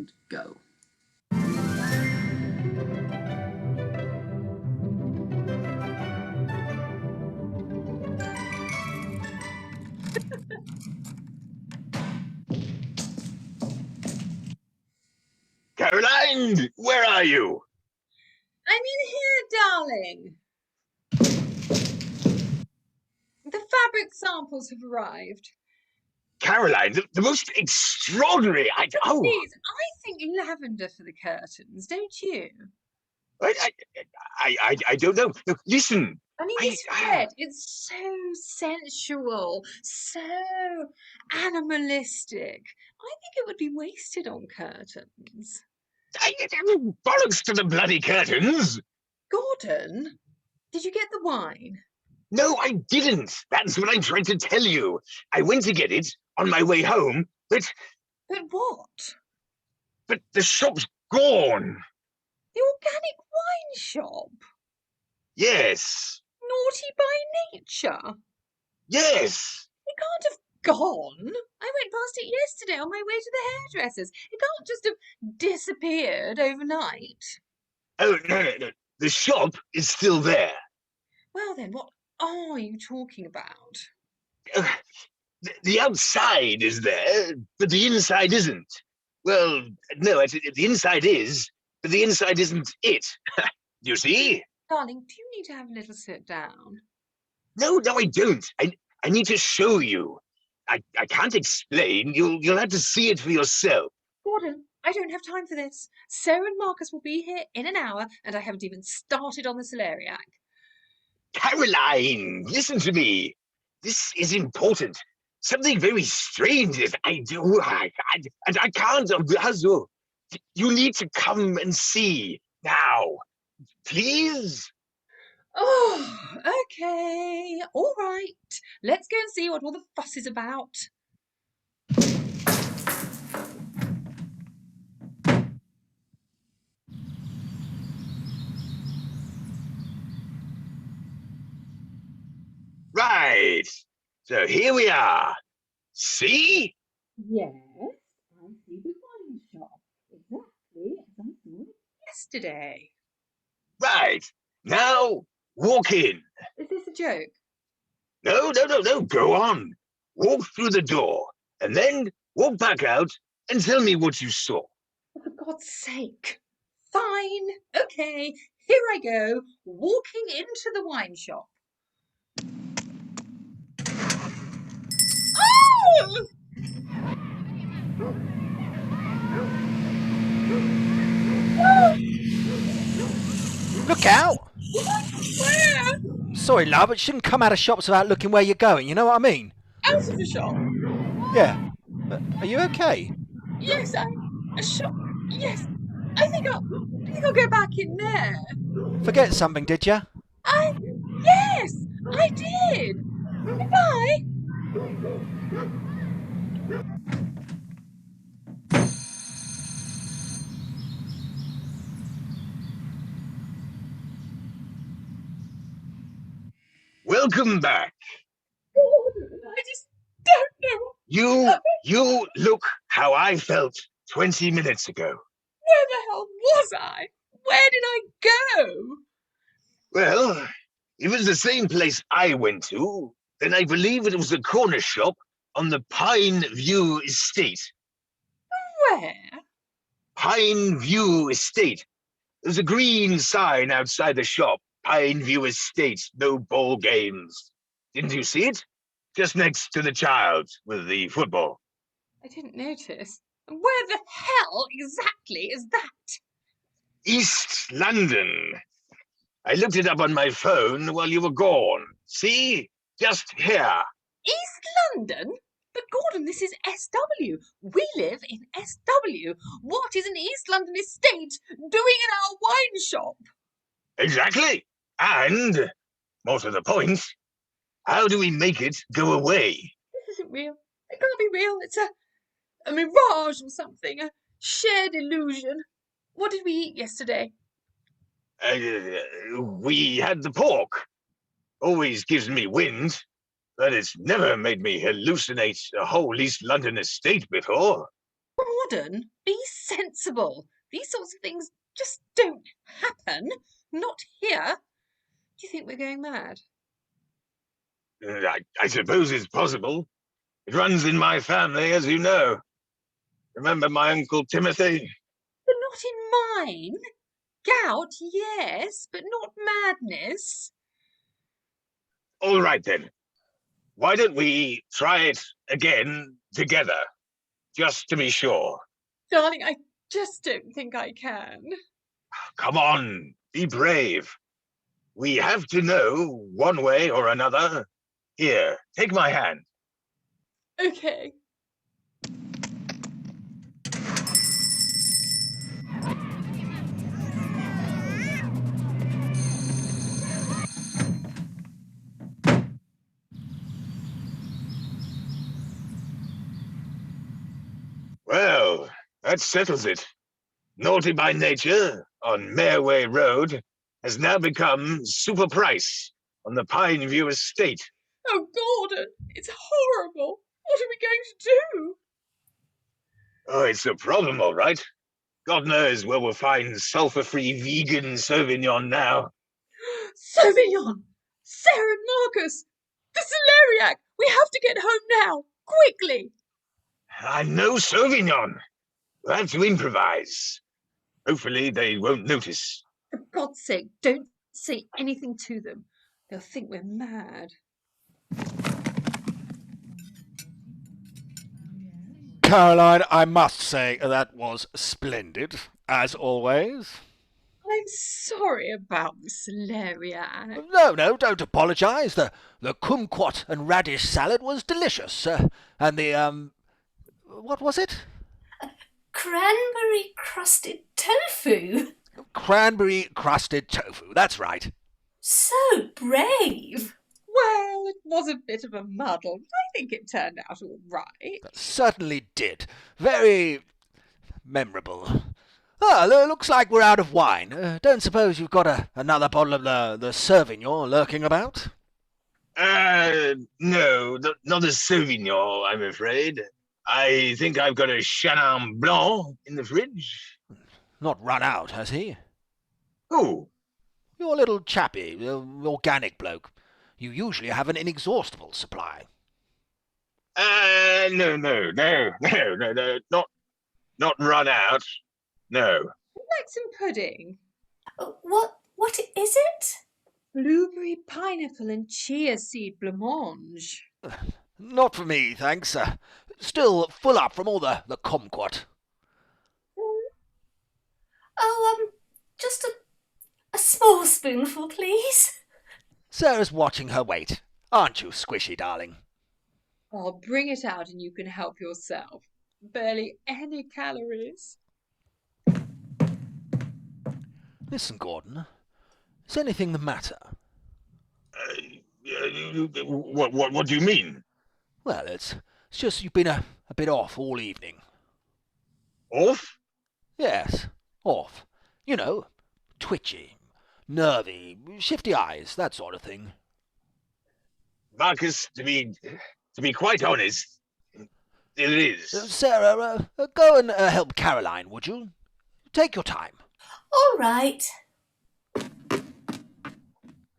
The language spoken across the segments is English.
and go. Caroline, where are you? I'm in here, darling. The fabric samples have arrived. Caroline, the most extraordinary. Please, I think lavender for the curtains, don't you? I don't know. Look, listen. I mean, this red, it's so sensual, so animalistic. I think it would be wasted on curtains. Bollocks to the bloody curtains. Gordon, did you get the wine? No, I didn't. That's what I'm trying to tell you. I went to get it on my way home, but... But what? But the shop's gone. The organic wine shop? Yes. Naughty by nature? Yes. It can't have gone. I went past it yesterday on my way to the hairdresser's. It can't just have disappeared overnight. Oh, no. The shop is still there. Well then, what are you talking about? The outside is there, but the inside isn't. Well, no, the inside is, but the inside isn't it. You see? Darling, do you need to have a little sit down? No, I don't. I need to show you. I can't explain. You'll have to see it for yourself. Gordon, I don't have time for this. Sarah and Marcus will be here in an hour, and I haven't even started on the celeriac. Caroline, listen to me. This is important. Something very strange that I do, and I can't. You need to come and see now, please. Oh, okay, all right. Let's go and see what all the fuss is about. Right. So here we are. See? Yes, I see the wine shop. Exactly as I saw it yesterday. Right. Now, walk in. Is this a joke? No. Go on. Walk through the door, and then walk back out and tell me what you saw. For God's sake. Fine. Okay, here I go, walking into the wine shop. Oh! Look out! Where? Sorry, love, but you shouldn't come out of shops without looking where you're going, you know what I mean? Out of the shop? Yeah. Are you okay? Yes, a shop. Yes, I think I'll go back in there. Forget something, did you? Yes, I did. Goodbye. Welcome back. I just don't know. You look how I felt 20 minutes ago. Where the hell was I? Where did I go? Well, if it's the same place I went to, then I believe it was a corner shop on the Pine View Estate. Where? Pine View Estate. There's a green sign outside the shop. Pine View Estate, no ball games. Didn't you see it? Just next to the child with the football. I didn't notice. Where the hell exactly is that? East London. I looked it up on my phone while you were gone. See? Just here. East London? But Gordon, this is SW. We live in SW. What is an East London estate doing in our wine shop? Exactly. And, more to the point, how do we make it go away? This isn't real. It can't be real. It's a mirage or something. A shared illusion. What did we eat yesterday? We had the pork. Always gives me wind, but it's never made me hallucinate a whole East London estate before. What Gordon, be sensible. These sorts of things just don't happen. Not here. Do you think we're going mad? I suppose it's possible. It runs in my family, as you know. Remember my Uncle Timothy? But not in mine. Gout, yes, but not madness. All right, then. Why don't we try it again together, just to be sure? Darling, I just don't think I can. Come on, be brave. We have to know one way or another. Here, take my hand. Okay. Well, that settles it. Naughty by Nature on Mayorway Road has now become Super Price on the Pine View Estate. Oh, Gordon, it's horrible. What are we going to do? Oh, it's a problem, all right. God knows where we'll find sulfur-free vegan Sauvignon now. Sauvignon! Sarah and Marcus! The celeriac! We have to get home now! Quickly! And no Sauvignon. We'll have to improvise. Hopefully they won't notice. For God's sake, don't say anything to them. They'll think we're mad. Caroline, I must say that was splendid, as always. I'm sorry about the celeriac. No, don't apologise. The kumquat and radish salad was delicious. And the, what was it? Cranberry crusted tofu. Cranberry crusted tofu, that's right. So brave. Well, it was a bit of a muddle, but I think it turned out all right. Certainly did. Very memorable. Ah, looks like we're out of wine. Don't suppose you've got another bottle of the Sauvignon lurking about? No, not a Sauvignon, I'm afraid. I think I've got a Chenin Blanc in the fridge. Not run out, has he? Who? Your little chappie, the organic bloke. You usually have an inexhaustible supply. No, not run out. No. I'd like some pudding. What is it? Blueberry, pineapple and chia seed blancmange. Not for me, thanks. Still full up from all the kumquat. Oh, just a small spoonful, please. Sarah's watching her weight. Aren't you, Squishy, darling? I'll bring it out and you can help yourself. Barely any calories. Listen, Gordon. Is anything the matter? What do you mean? Well, it's just you've been a bit off all evening. Off? Yes, off. You know, twitchy, nervy, shifty eyes, that sort of thing. Marcus, to be quite honest, it is. Sarah, go and help Caroline, would you? Take your time. All right.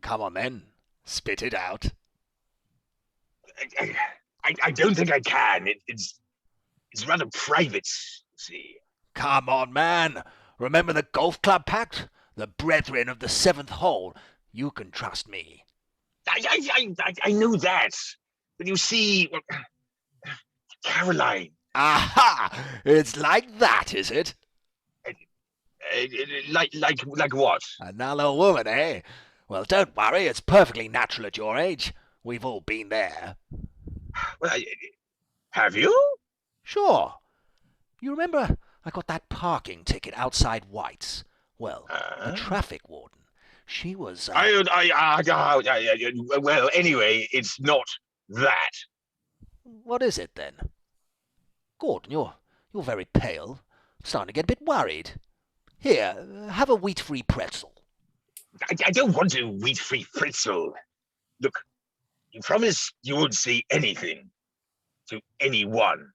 Come on, then. Spit it out. I don't think I can. It's rather private, see. Come on, man. Remember the golf club pact? The brethren of the seventh hole. You can trust me. I know that. But you see, Caroline. Aha! It's like that, is it? Like what? Another woman, eh? Well, don't worry. It's perfectly natural at your age. We've all been there. Well, have you? Sure. You remember I got that parking ticket outside White's? Well, the traffic warden. She was... Well, anyway, it's not that. What is it, then? Gordon, you're very pale. I'm starting to get a bit worried. Here, have a wheat-free pretzel. I don't want a wheat-free pretzel. Look, you promised you wouldn't say anything to anyone.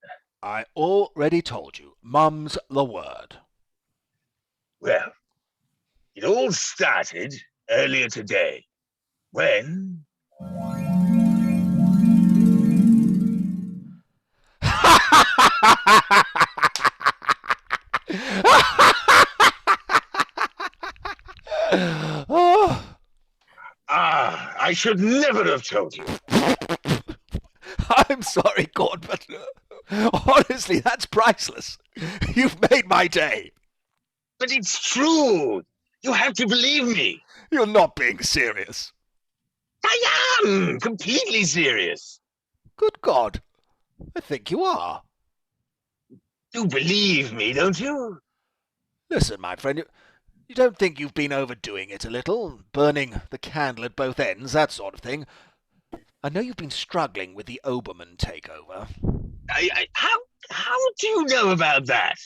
I already told you. Mum's the word. Well, it all started earlier today when... Oh, I should never have told you. I'm sorry, Gord, but honestly, that's priceless. You've made my day. But it's true. You have to believe me. You're not being serious. I am completely serious. Good God. I think you are. You believe me, don't you? Listen, my friend, you don't think you've been overdoing it a little? Burning the candle at both ends, that sort of thing? I know you've been struggling with the Obermann takeover. How do you know about that?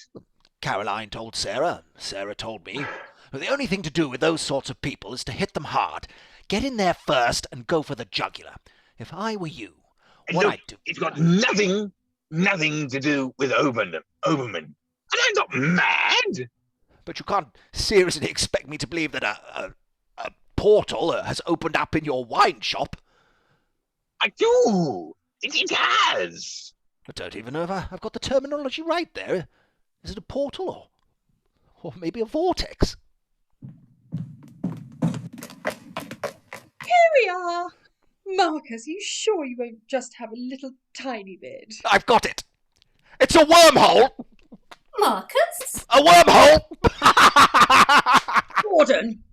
Caroline told Sarah, Sarah told me. The only thing to do with those sorts of people is to hit them hard. Get in there first and go for the jugular. If I were you, what Look, I'd do... It's got nothing to do with Obermann. And I'm not mad. But you can't seriously expect me to believe that a portal has opened up in your wine shop. I do. It has. I don't even know if I've got the terminology right there. Is it a portal or maybe a vortex? Here we are. Marcus, are you sure you won't just have a little tiny bit? I've got it. It's a wormhole. Marcus? A wormhole. Gordon!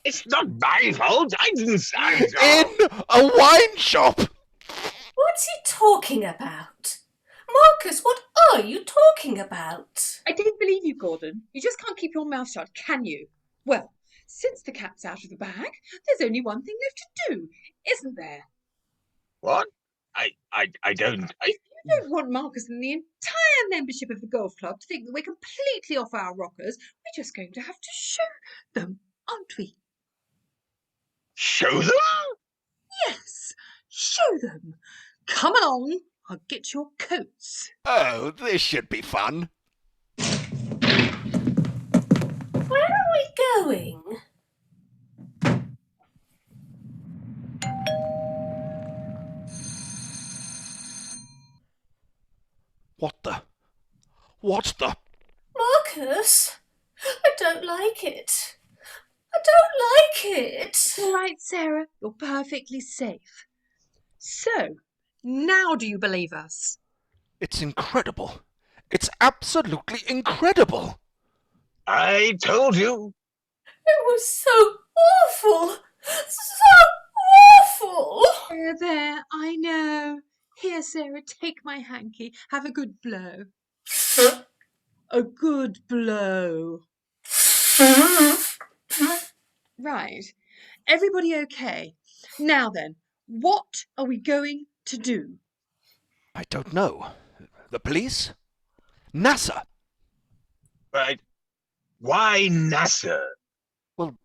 It's not my fault. I didn't sign it. In a wine shop. What's he talking about? Marcus, what are you talking about? I didn't believe you, Gordon. You just can't keep your mouth shut, can you? Well, since the cat's out of the bag, there's only one thing left to do, isn't there? What? I don't. If you don't want Marcus and the entire membership of the golf club to think that we're completely off our rockers, we're just going to have to show them, aren't we? Show them? Yes, show them. Come along, I'll get your coats. Oh, this should be fun. Where are we going? What the? Marcus, I don't like it. I don't like it. All right, Sarah, you're perfectly safe. So, now do you believe us? It's incredible. It's absolutely incredible. I told you. It was so awful. So awful. There, I know. Here, Sarah, take my hanky. Have a good blow. A good blow. Right. Everybody okay? Now then, what are we going to do? I don't know. The police? NASA? Right. Why NASA? Well,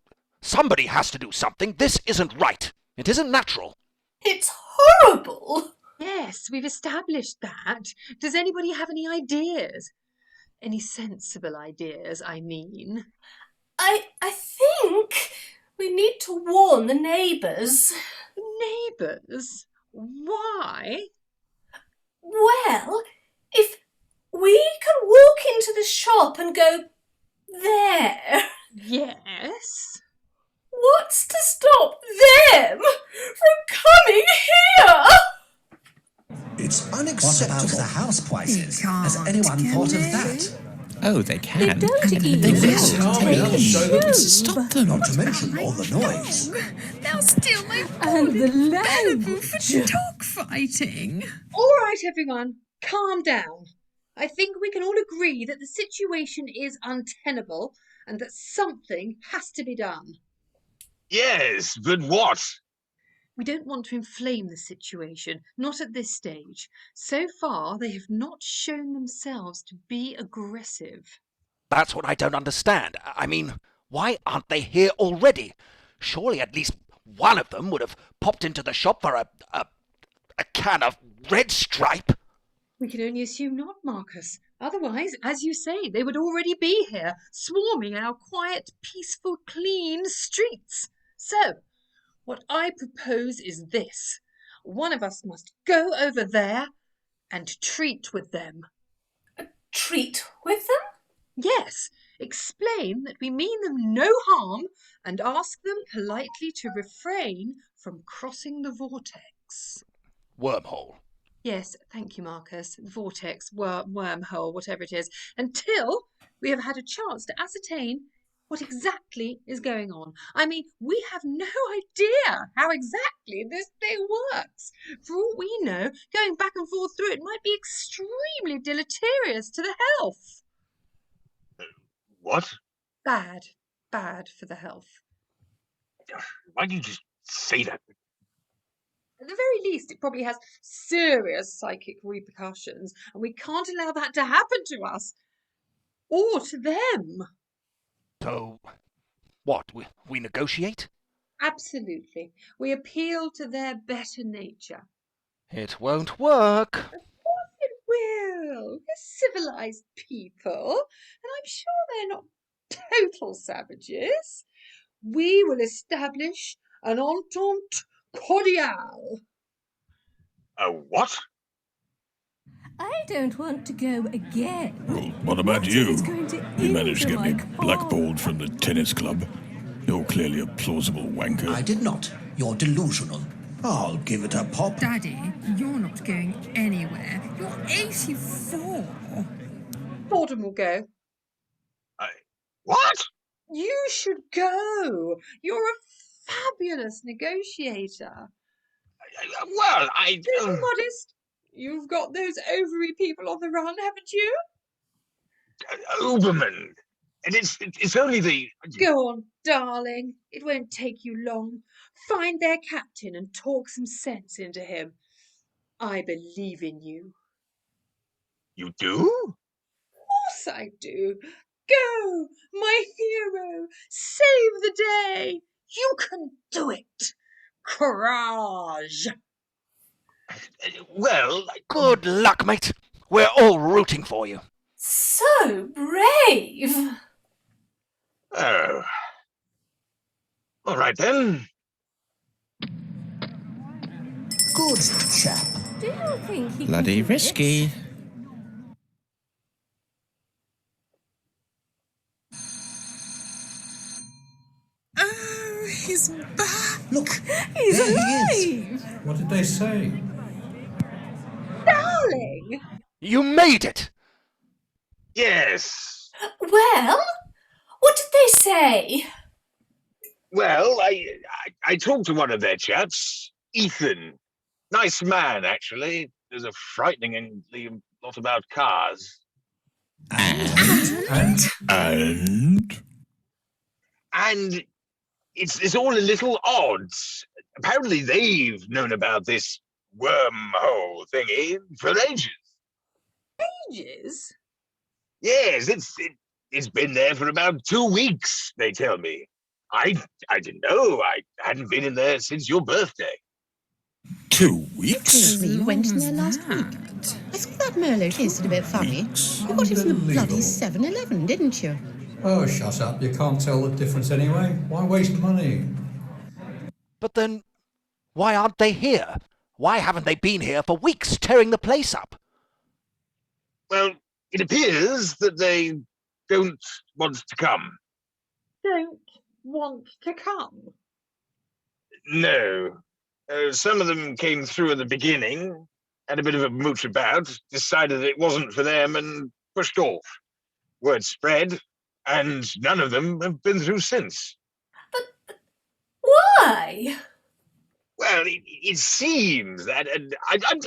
somebody has to do something. This isn't right. It isn't natural. It's horrible. Yes, we've established that. Does anybody have any ideas? Any sensible ideas, I mean? I think we need to warn the neighbours. Neighbours? Why? Well, if we can walk into the shop and go there, Yes. what's to stop them from coming here? It's unacceptable. What about the house prices? You Has can't, anyone can thought of they? that? Oh, they can. They don't even They will will. take I'll a show them. tube. Stop them. Not to mention all the noise. They'll steal my And the valuable for lounge. dog fighting. All right, everyone, calm down. I think we can all agree that the situation is untenable and that something has to be done. Yes, but what? We don't want to inflame the situation, not at this stage. So far, they have not shown themselves to be aggressive. That's what I don't understand. I mean, why aren't they here already? Surely at least one of them would have popped into the shop for a can of Red Stripe. We can only assume not, Marcus. Otherwise, as you say, they would already be here, swarming our quiet, peaceful, clean streets. So, what I propose is this. One of us must go over there and treat with them. Treat with them? Yes, explain that we mean them no harm and ask them politely to refrain from crossing the vortex. Wormhole. Yes, thank you, Marcus. Vortex, wormhole, whatever it is, until we have had a chance to ascertain what exactly is going on. I mean, we have no idea how exactly this thing works. For all we know, going back and forth through it might be extremely deleterious to the health. What? Bad for the health. Why did you just say that? At the very least, it probably has serious psychic repercussions, and we can't allow that to happen to us or to them. So, what? We negotiate? Absolutely. We appeal to their better nature. It won't work. Of course it will. We're civilized people, and I'm sure they're not total savages. We will establish an entente cordiale. A what? I don't want to go again. Well, what about What you? is going to You managed to get me injure my blackballed from the tennis club. You're clearly a plausible wanker. I did not. You're delusional. I'll give it a pop. Daddy, you're not going anywhere. You're 84. Borden will go. What? You should go. You're a fabulous negotiator. Well, Be modest. You've got those ovary people on the run, haven't you? Uberman. And it's only the... Go on, darling. It won't take you long. Find their captain and talk some sense into him. I believe in you. You do? Of course I do. Go, my hero. Save the day. You can do it. Courage. Well, Good luck, mate. We're all rooting for you. So brave! oh. All right then. Good chap. Do you think he Bloody can do risky. it? Oh, he's back. Look, He's there he is. alive! What did they say? Darling. You made it! Yes. Well, what did they say? Well, I talked to one of their chaps, Ethan. Nice man, actually. There's a frighteningly lot about cars. And And it's all a little odd. Apparently they've known about this wormhole thingy for ages. Ages? Yes, it's been there for about 2 weeks, they tell me. I didn't know. I hadn't been in there since your birthday. 2 weeks? As We went in there long last as week. that. I thought that Merlot tasted a bit funny. Weeks? You got it from the bloody Unbelievable. 7-Eleven, didn't you? Oh, shut up. You can't tell the difference anyway. Why waste money? But then, why aren't they here? Why haven't they been here for weeks, tearing the place up? Well, it appears that they don't want to come. Don't want to come. No. Some of them came through at the beginning, had a bit of a mooch about, decided it wasn't for them and pushed off. Word spread, and none of them have been through since. Why? Well, it seems that, and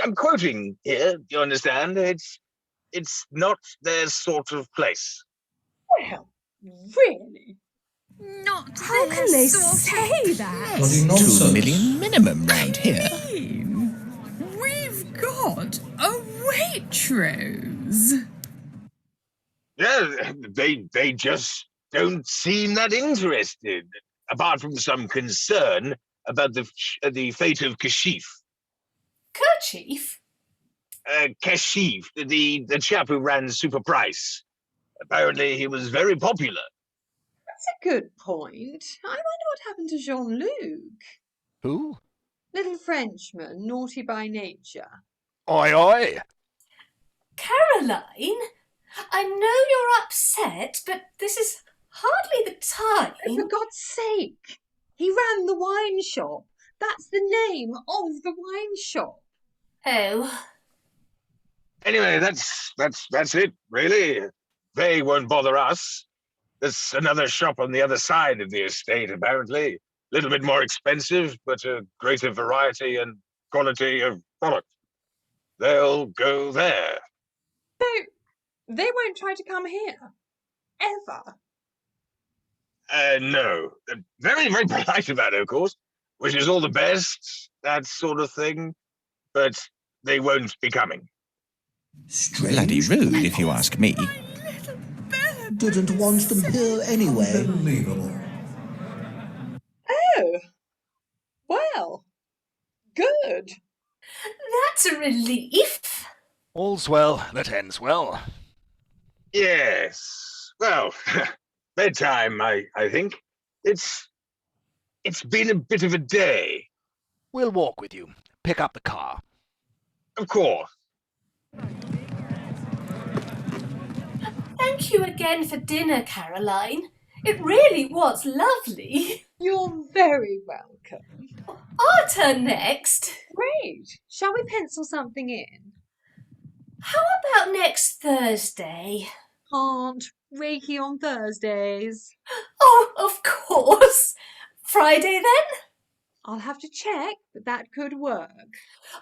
I'm quoting here, do you understand? It's not their sort of place. Well, really? Not How their can they sort of say that? Bloody 2 nonsense. million minimum round here. We've got a Waitrose. Yeah, they just don't seem that interested, apart from some concern about the fate of Kashif. Kerchief? Kashif, the chap who ran Super Price. Apparently he was very popular. That's a good point. I wonder what happened to Jean-Luc. Who? Little Frenchman, naughty by nature. Oi, oi! Caroline, I know you're upset, but this is hardly the time. For God's sake! He ran the wine shop. That's the name of the wine shop. Oh. Anyway, that's it, really. They won't bother us. There's another shop on the other side of the estate, apparently. A little bit more expensive, but a greater variety and quality of product. They'll go there. So, they won't try to come here. Ever. No. Very, very polite about it, of course. Wishes all the best, that sort of thing. But they won't be coming. Strange. Bloody rude, if you ask me. Didn't want them here anyway. Unbelievable. Oh. Well. Good. That's a relief. All's well that ends well. Yes. Well, bedtime, I think. It's been a bit of a day. We'll walk with you. Pick up the car. Of course. Thank you again for dinner, Caroline. It really was lovely. You're very welcome. Our turn next. Great. Shall we pencil something in? How about next Thursday? Can't. Reiki on Thursdays. Oh, of course. Friday then? I'll have to check, but that could work.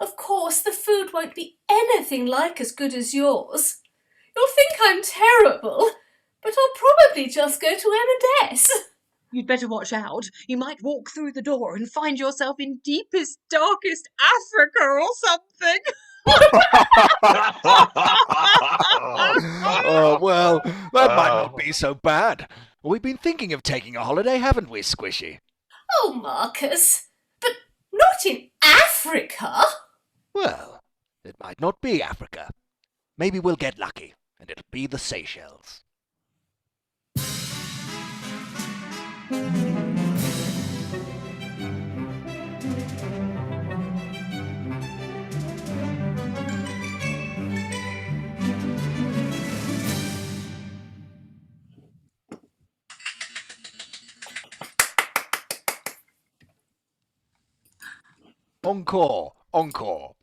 Of course, the food won't be anything like as good as yours. You'll think I'm terrible, but I'll probably just go to M&S. You'd better watch out. You might walk through the door and find yourself in deepest, darkest Africa or something. Oh, well, that might not be so bad. We've been thinking of taking a holiday, haven't we, Squishy? Oh, Marcus, but not in Africa. Well, it might not be Africa. Maybe we'll get lucky, and it'll be the Seychelles. Encore, encore.